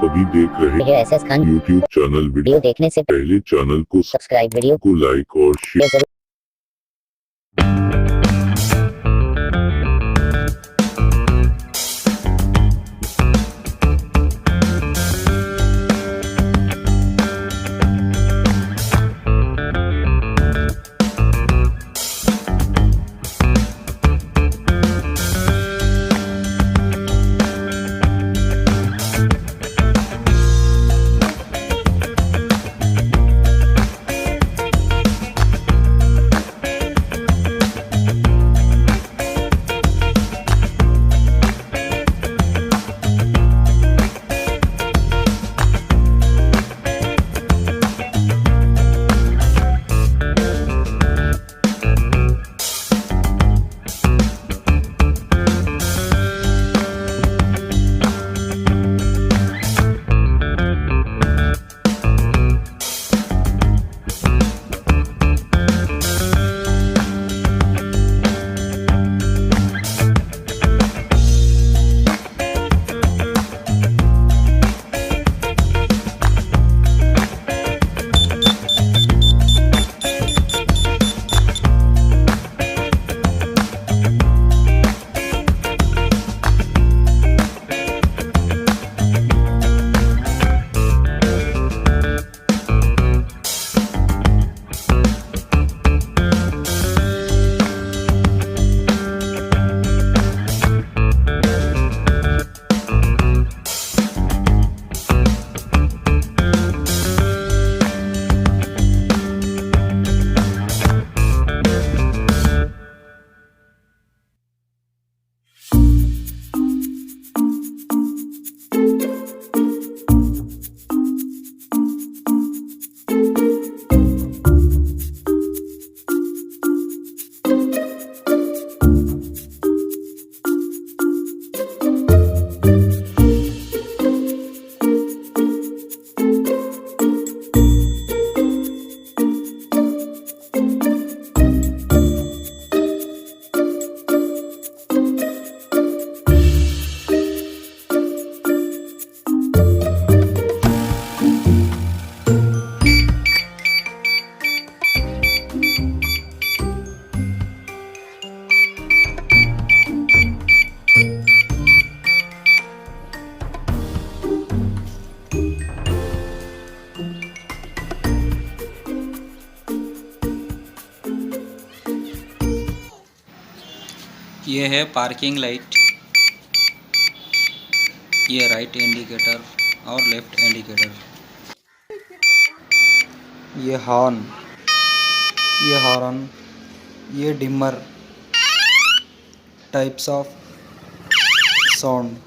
अभी देख रहे हैं SS Khan YouTube channel. Video देखने से पहले चैनल को सब्सक्राइब, वीडियो को लाइक और शेयर जरूर। ये है पार्किंग लाइट, ये राइट इंडिकेटर और लेफ्ट इंडिकेटर, ये हॉर्न, ये डिमर, टाइप्स ऑफ साउंड।